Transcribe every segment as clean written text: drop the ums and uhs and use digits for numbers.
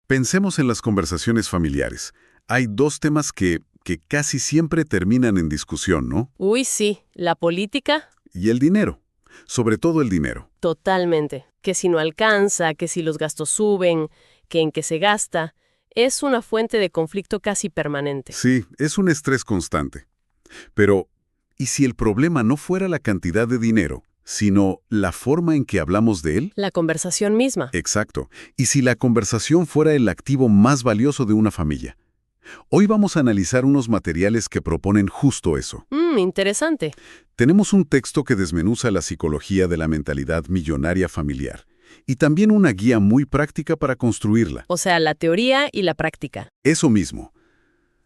Pensemos en las conversaciones familiares. Hay dos temas que casi siempre terminan en discusión, ¿no? Uy, sí, la política, Y el dinero. Sobre todo el dinero. totalmente. Que si no alcanza, que si los gastos suben, que en qué se gasta, es una fuente de conflicto casi permanente. Sí, es un estrés constante. Pero, ¿y si el problema no fuera la cantidad de dinero, sino la forma en que hablamos de él? La conversación misma. Exacto. ¿Y si la conversación fuera el activo más valioso de una familia? Hoy vamos a analizar unos materiales que proponen justo eso. Interesante. Tenemos un texto que desmenuza la psicología de la mentalidad millonaria familiar y también una guía muy práctica para construirla. O sea, la teoría y la práctica. Eso mismo.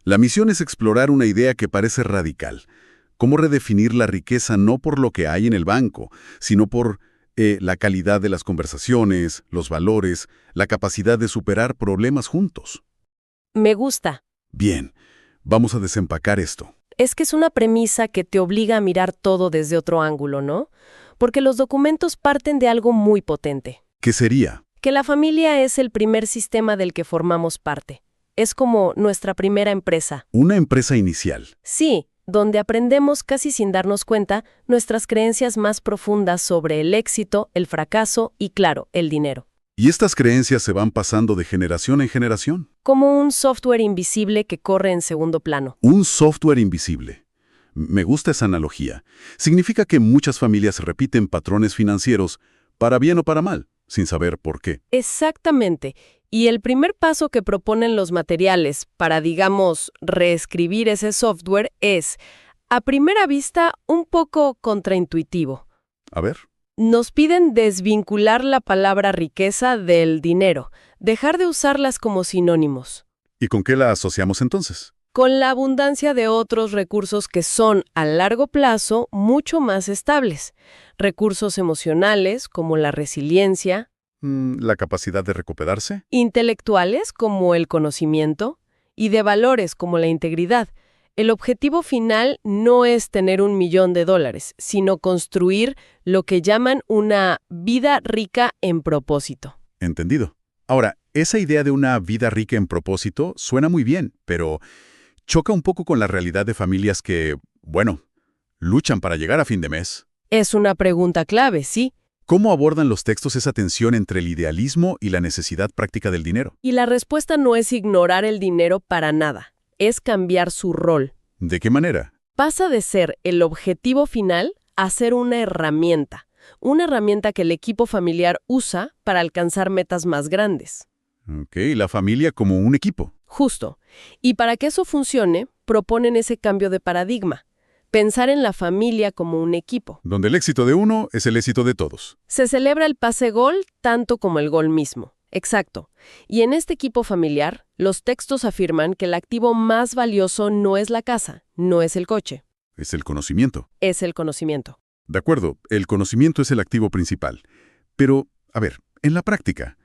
La misión es explorar una idea que parece radical. Cómo redefinir la riqueza no por lo que hay en el banco, sino por la calidad de las conversaciones, los valores, la capacidad de superar problemas juntos. Me gusta. Bien, vamos a desempacar esto. Es que es una premisa que te obliga a mirar todo desde otro ángulo, ¿no? Porque los documentos parten de algo muy potente. ¿Qué sería? Que la familia es el primer sistema del que formamos parte. Es como nuestra primera empresa. Una empresa inicial. Sí, donde aprendemos casi sin darnos cuenta nuestras creencias más profundas sobre el éxito, el fracaso y, claro, el dinero. Y estas creencias se van pasando de generación en generación. Como un software invisible que corre en segundo plano. Un software invisible. Me gusta esa analogía. Significa que muchas familias repiten patrones financieros, para bien o para mal, sin saber por qué. Exactamente. Y el primer paso que proponen los materiales para, digamos, reescribir ese software es, a primera vista, un poco contraintuitivo. A ver. Nos piden desvincular la palabra riqueza del dinero, dejar de usarlas como sinónimos, ¿Y con qué la asociamos entonces? con la abundancia de otros recursos que son, a largo plazo, mucho más estables. Recursos emocionales, como la resiliencia, ¿La capacidad de recuperarse? intelectuales, como el conocimiento, y de valores, como la integridad. El objetivo final no es tener $1.000.000, sino construir lo que llaman una vida rica en propósito. Entendido. Ahora, esa idea de una vida rica en propósito suena muy bien, pero choca un poco con la realidad de familias que, bueno, luchan para llegar a fin de mes. Es una pregunta clave, sí. ¿Cómo abordan los textos esa tensión entre el idealismo y la necesidad práctica del dinero? Y la respuesta no es ignorar el dinero para nada, es cambiar su rol. ¿De qué manera? Pasa de ser el objetivo final a ser una herramienta que el equipo familiar usa para alcanzar metas más grandes. Ok, la familia como un equipo. Justo. Y para que eso funcione, proponen ese cambio de paradigma. Pensar en la familia como un equipo. Donde el éxito de uno es el éxito de todos. Se celebra el pase-gol tanto como el gol mismo. Exacto. Y en este equipo familiar, los textos afirman que el activo más valioso no es la casa, no es el coche, Es el conocimiento. es el conocimiento. De acuerdo, el conocimiento es el activo principal. Pero, a ver, en la práctica,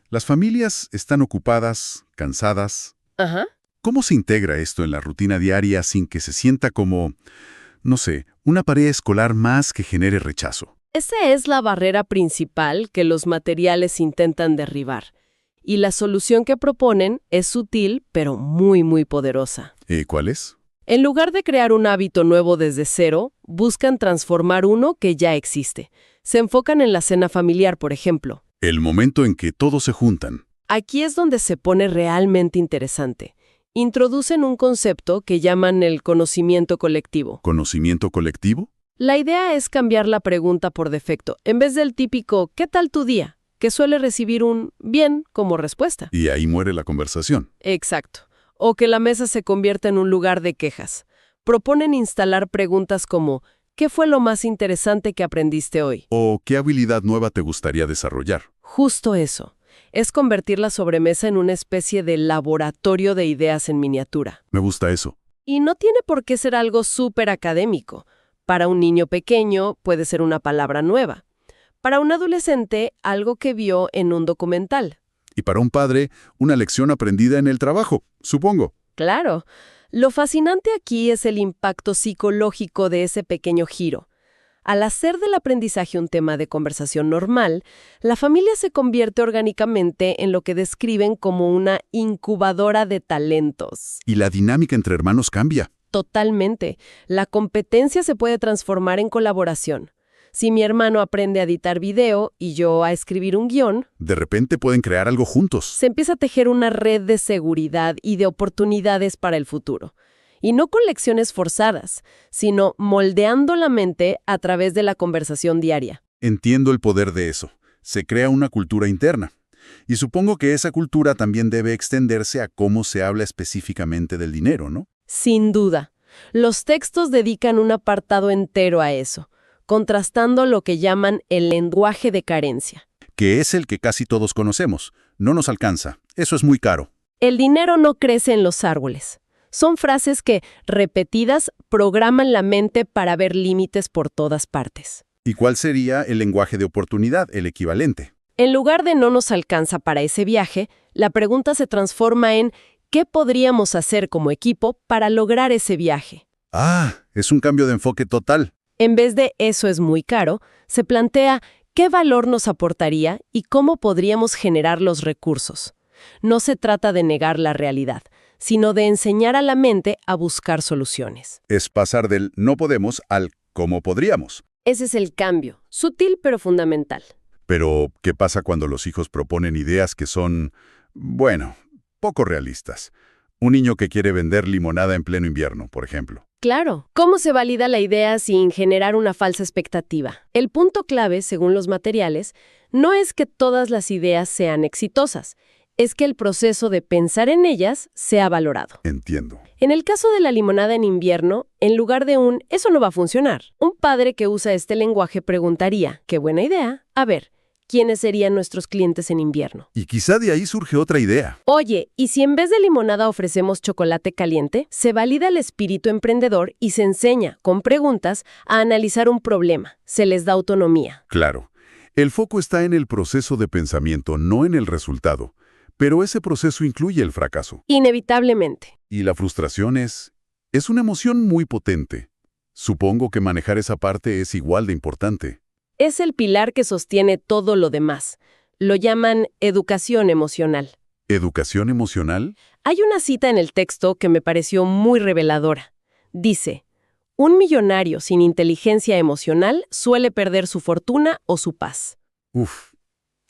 las familias están ocupadas, cansadas. Ajá. ¿Cómo se integra esto en la rutina diaria sin que se sienta como, no sé, una tarea escolar más que genere rechazo? Esa es la barrera principal que los materiales intentan derribar. Y la solución que proponen es sutil, pero muy, muy poderosa. ¿Cuál es? En lugar de crear un hábito nuevo desde cero, buscan transformar uno que ya existe. Se enfocan en la cena familiar, por ejemplo. El momento en que todos se juntan. Aquí es donde se pone realmente interesante. Introducen un concepto que llaman el conocimiento colectivo. ¿Conocimiento colectivo? La idea es cambiar la pregunta por defecto. En vez del típico ¿qué tal tu día?, que suele recibir un bien como respuesta. Y ahí muere la conversación. Exacto. O que la mesa se convierta en un lugar de quejas. Proponen instalar preguntas como ¿qué fue lo más interesante que aprendiste hoy? ¿O qué habilidad nueva te gustaría desarrollar? Justo eso. Es convertir la sobremesa en una especie de laboratorio de ideas en miniatura. Me gusta eso. Y no tiene por qué ser algo súper académico. Para un niño pequeño puede ser una palabra nueva. Para un adolescente, algo que vio en un documental. Y para un padre, una lección aprendida en el trabajo, supongo. Claro. Lo fascinante aquí es el impacto psicológico de ese pequeño giro. Al hacer del aprendizaje un tema de conversación normal, la familia se convierte orgánicamente en lo que describen como una incubadora de talentos. Y la dinámica entre hermanos cambia. Totalmente. La competencia se puede transformar en colaboración. Si mi hermano aprende a editar video y yo a escribir un guión, De repente pueden crear algo juntos. se empieza a tejer una red de seguridad y de oportunidades para el futuro. Y no con lecciones forzadas, sino moldeando la mente a través de la conversación diaria. Entiendo el poder de eso. Se crea una cultura interna. Y supongo que esa cultura también debe extenderse a cómo se habla específicamente del dinero, ¿no? Sin duda. Los textos dedican un apartado entero a eso, contrastando lo que llaman el lenguaje de carencia. Que es el que casi todos conocemos. No nos alcanza. Eso es muy caro. El dinero no crece en los árboles. Son frases que, repetidas, programan la mente para ver límites por todas partes. ¿Y cuál sería el lenguaje de oportunidad, el equivalente? En lugar de no nos alcanza para ese viaje, la pregunta se transforma en ¿qué podríamos hacer como equipo para lograr ese viaje? Ah, es un cambio de enfoque total. En vez de eso es muy caro, se plantea qué valor nos aportaría y cómo podríamos generar los recursos. No se trata de negar la realidad, sino de enseñar a la mente a buscar soluciones. Es pasar del no podemos al cómo podríamos. Ese es el cambio, sutil pero fundamental. Pero, ¿qué pasa cuando los hijos proponen ideas que son, bueno, poco realistas? Un niño que quiere vender limonada en pleno invierno, por ejemplo. Claro. ¿Cómo se valida la idea sin generar una falsa expectativa? El punto clave, según los materiales, no es que todas las ideas sean exitosas, es que el proceso de pensar en ellas sea valorado. Entiendo. En el caso de la limonada en invierno, en lugar de un «eso no va a funcionar», un padre que usa este lenguaje preguntaría «qué buena idea, a ver, ¿quiénes serían nuestros clientes en invierno?» Y quizá de ahí surge otra idea. Oye, ¿y si en vez de limonada ofrecemos chocolate caliente? Se valida el espíritu emprendedor y se enseña, con preguntas, a analizar un problema. Se les da autonomía. Claro. El foco está en el proceso de pensamiento, no en el resultado. Pero ese proceso incluye el fracaso. Inevitablemente. Y la frustración es una emoción muy potente. Supongo que manejar esa parte es igual de importante. Es el pilar que sostiene todo lo demás. Lo llaman educación emocional. ¿Educación emocional? Hay una cita en el texto que me pareció muy reveladora. Dice, un millonario sin inteligencia emocional suele perder su fortuna o su paz. Uf,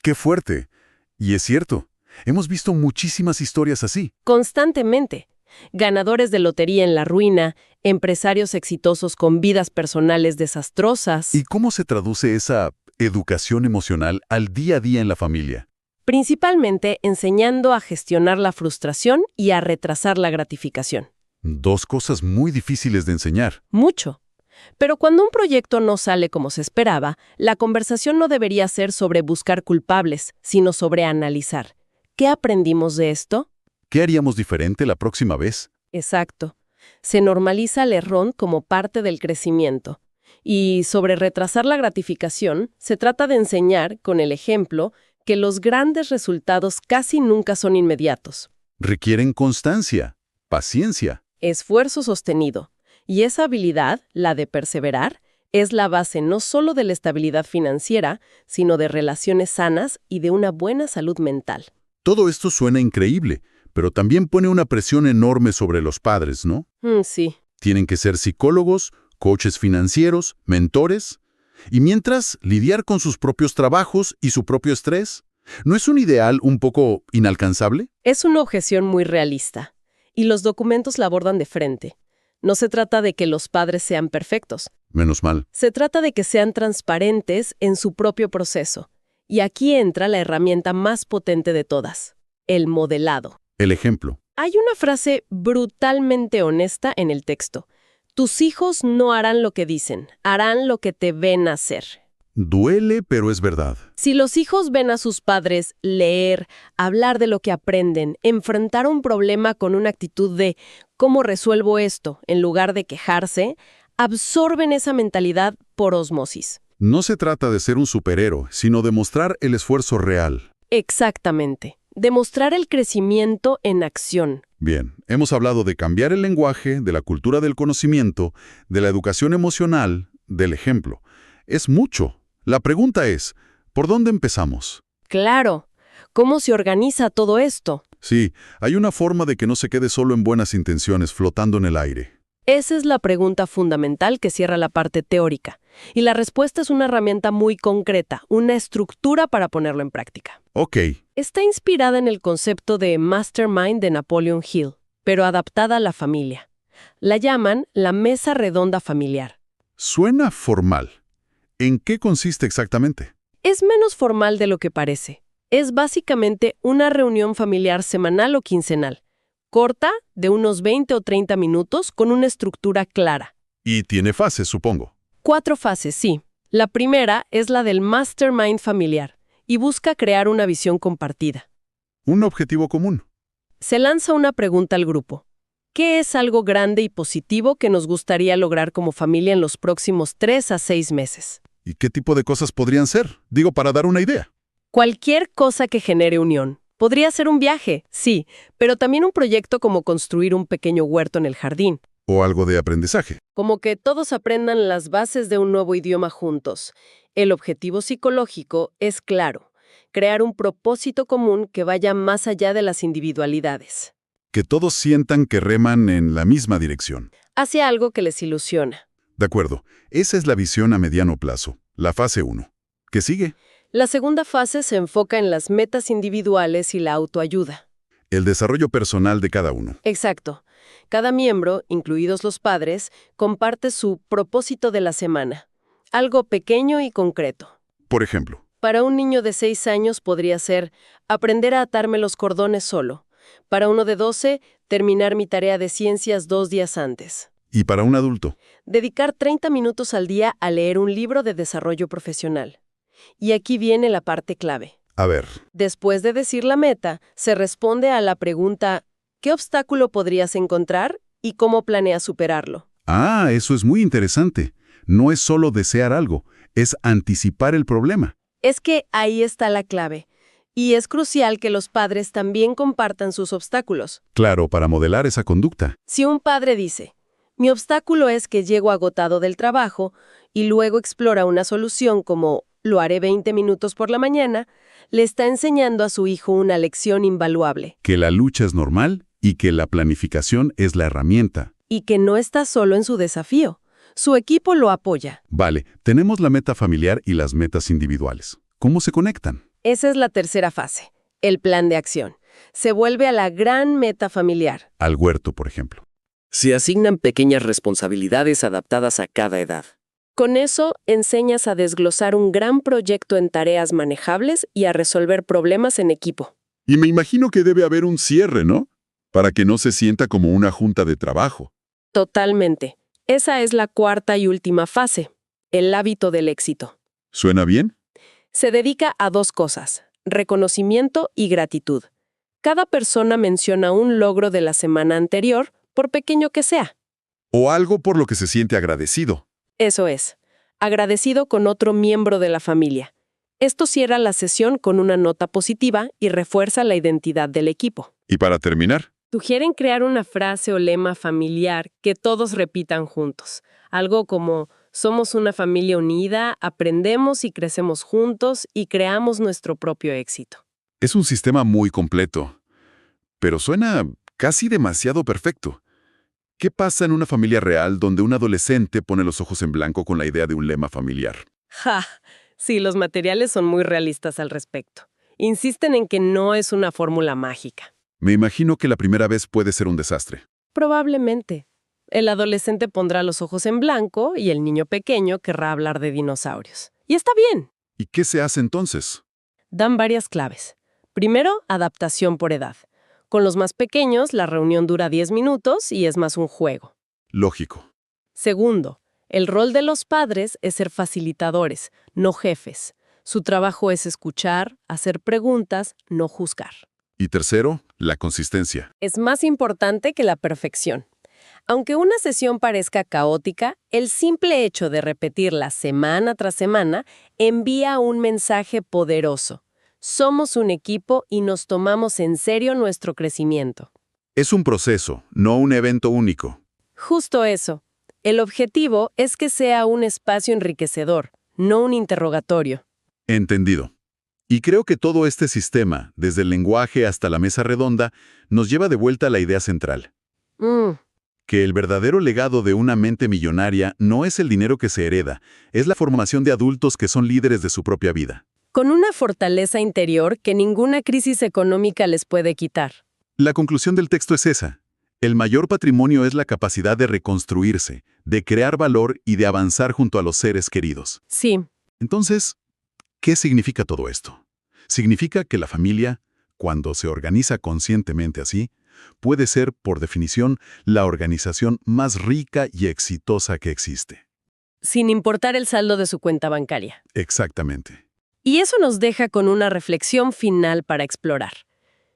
qué fuerte. Y es cierto. Hemos visto muchísimas historias así. Constantemente. Ganadores de lotería en la ruina, empresarios exitosos con vidas personales desastrosas. ¿Y cómo se traduce esa educación emocional al día a día en la familia? Principalmente enseñando a gestionar la frustración y a retrasar la gratificación. Dos cosas muy difíciles de enseñar. Mucho. Pero cuando un proyecto no sale como se esperaba, la conversación no debería ser sobre buscar culpables, sino sobre analizar. ¿Qué aprendimos de esto? ¿Qué haríamos diferente la próxima vez? Exacto. Se normaliza el error como parte del crecimiento. Y sobre retrasar la gratificación, se trata de enseñar, con el ejemplo, que los grandes resultados casi nunca son inmediatos. Requieren constancia, paciencia. Esfuerzo sostenido. Y esa habilidad, la de perseverar, es la base no solo de la estabilidad financiera, sino de relaciones sanas y de una buena salud mental. Todo esto suena increíble, pero también pone una presión enorme sobre los padres, ¿no? Sí. Tienen que ser psicólogos, coaches financieros, mentores. Y mientras, lidiar con sus propios trabajos y su propio estrés. ¿No es un ideal un poco inalcanzable? Es una objeción muy realista. Y los documentos la abordan de frente. No se trata de que los padres sean perfectos. Menos mal. Se trata de que sean transparentes en su propio proceso. Y aquí entra la herramienta más potente de todas, el modelado. El ejemplo. Hay una frase brutalmente honesta en el texto. Tus hijos no harán lo que dicen, harán lo que te ven hacer. Duele, pero es verdad. Si los hijos ven a sus padres leer, hablar de lo que aprenden, enfrentar un problema con una actitud de ¿cómo resuelvo esto?, en lugar de quejarse, absorben esa mentalidad por osmosis. No se trata de ser un superhéroe, sino de mostrar el esfuerzo real. Exactamente. Demostrar el crecimiento en acción. Bien, hemos hablado de cambiar el lenguaje, de la cultura del conocimiento, de la educación emocional, del ejemplo. Es mucho. La pregunta es, ¿por dónde empezamos? Claro. ¿Cómo se organiza todo esto? Sí, hay una forma de que no se quede solo en buenas intenciones flotando en el aire. Esa es la pregunta fundamental que cierra la parte teórica. Y la respuesta es una herramienta muy concreta, una estructura para ponerlo en práctica. Ok, Está inspirada en el concepto de Mastermind de Napoleon Hill, pero adaptada a la familia. La llaman la mesa redonda familiar. suena formal. ¿En qué consiste exactamente? Es menos formal de lo que parece. Es básicamente una reunión familiar semanal o quincenal, corta, de unos 20 o 30 minutos, con una estructura clara. Y tiene fases, supongo. 4 fases, sí. La primera es la del Mastermind familiar y busca crear una visión compartida. Un objetivo común. Se lanza una pregunta al grupo. ¿Qué es algo grande y positivo que nos gustaría lograr como familia en los próximos 3 a 6 meses? ¿Y qué tipo de cosas podrían ser? Digo, para dar una idea. Cualquier cosa que genere unión. Podría ser un viaje, sí, pero también un proyecto como construir un pequeño huerto en el jardín. O algo de aprendizaje. Como que todos aprendan las bases de un nuevo idioma juntos. El objetivo psicológico es claro, crear un propósito común que vaya más allá de las individualidades, Que todos sientan que reman en la misma dirección. hacia algo que les ilusiona. De acuerdo, esa es la visión a mediano plazo, la fase 1. ¿Qué sigue? La segunda fase se enfoca en las metas individuales y la autoayuda. El desarrollo personal de cada uno. Exacto. Cada miembro, incluidos los padres, comparte su propósito de la semana. Algo pequeño y concreto. Por ejemplo, Para un niño de 6 años podría ser aprender a atarme los cordones solo. Para uno de 12, terminar mi tarea de ciencias 2 días antes. y para un adulto. Dedicar 30 minutos al día a leer un libro de desarrollo profesional. Y aquí viene la parte clave. A ver, Después de decir la meta, se responde a la pregunta ¿qué obstáculo podrías encontrar y cómo planeas superarlo? eso es muy interesante. No es solo desear algo, es anticipar el problema. Es que ahí está la clave. Y es crucial que los padres también compartan sus obstáculos. Claro, para modelar esa conducta. Si un padre dice, mi obstáculo es que llego agotado del trabajo y luego explora una solución como lo haré 20 minutos por la mañana, le está enseñando a su hijo una lección invaluable. Que la lucha es normal y que la planificación es la herramienta. Y que no está solo en su desafío. Su equipo lo apoya. Vale, tenemos la meta familiar y las metas individuales. ¿Cómo se conectan? Esa es la tercera fase, el plan de acción. Se vuelve a la gran meta familiar. Al huerto, por ejemplo. Se asignan pequeñas responsabilidades adaptadas a cada edad. Con eso, enseñas a desglosar un gran proyecto en tareas manejables y a resolver problemas en equipo. Y me imagino que debe haber un cierre, ¿no? Para que no se sienta como una junta de trabajo. Totalmente. Esa es la cuarta y última fase, el hábito del éxito. ¿Suena bien? Se dedica a 2 cosas, reconocimiento y gratitud. Cada persona menciona un logro de la semana anterior, por pequeño que sea. O algo por lo que se siente agradecido. Eso es, agradecido con otro miembro de la familia. Esto cierra la sesión con una nota positiva y refuerza la identidad del equipo. Y para terminar, Sugieren crear una frase o lema familiar que todos repitan juntos. Algo como, somos una familia unida, aprendemos y crecemos juntos y creamos nuestro propio éxito. es un sistema muy completo, pero suena casi demasiado perfecto. ¿Qué pasa en una familia real donde un adolescente pone los ojos en blanco con la idea de un lema familiar? ¡Ja! Sí, los materiales son muy realistas al respecto. Insisten en que no es una fórmula mágica. Me imagino que la primera vez puede ser un desastre. Probablemente. El adolescente pondrá los ojos en blanco y el niño pequeño querrá hablar de dinosaurios. Y está bien. ¿Y qué se hace entonces? Dan varias claves. Primero, adaptación por edad. Con los más pequeños, la reunión dura 10 minutos y es más un juego. Lógico. Segundo, el rol de los padres es ser facilitadores, no jefes. Su trabajo es escuchar, hacer preguntas, no juzgar. Y tercero, la consistencia. Es más importante que la perfección. Aunque una sesión parezca caótica, el simple hecho de repetirla semana tras semana envía un mensaje poderoso. Somos un equipo y nos tomamos en serio nuestro crecimiento. Es un proceso, no un evento único. Justo eso. El objetivo es que sea un espacio enriquecedor, no un interrogatorio. Entendido. Y creo que todo este sistema, desde el lenguaje hasta la mesa redonda, nos lleva de vuelta a la idea central. Mm, Que el verdadero legado de una mente millonaria no es el dinero que se hereda, es la formación de adultos que son líderes de su propia vida. con una fortaleza interior que ninguna crisis económica les puede quitar. La conclusión del texto es esa. El mayor patrimonio es la capacidad de reconstruirse, de crear valor y de avanzar junto a los seres queridos. Sí, Entonces, ¿qué significa todo esto? Significa que la familia, cuando se organiza conscientemente así, puede ser, por definición, la organización más rica y exitosa que existe. sin importar el saldo de su cuenta bancaria. Exactamente. Y eso nos deja con una reflexión final para explorar.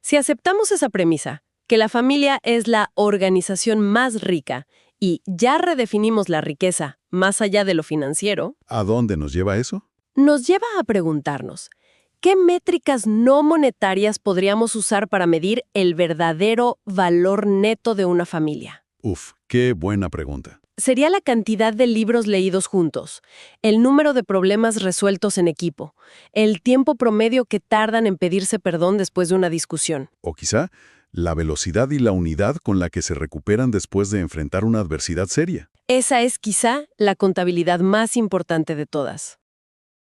Si aceptamos esa premisa, que la familia es la organización más rica y ya redefinimos la riqueza más allá de lo financiero, ¿A dónde nos lleva eso? nos lleva a preguntarnos, ¿qué métricas no monetarias podríamos usar para medir el verdadero valor neto de una familia? Uf, qué buena pregunta. Sería la cantidad de libros leídos juntos, el número de problemas resueltos en equipo, el tiempo promedio que tardan en pedirse perdón después de una discusión. O quizá, la velocidad y la unidad con la que se recuperan después de enfrentar una adversidad seria. Esa es quizá la contabilidad más importante de todas.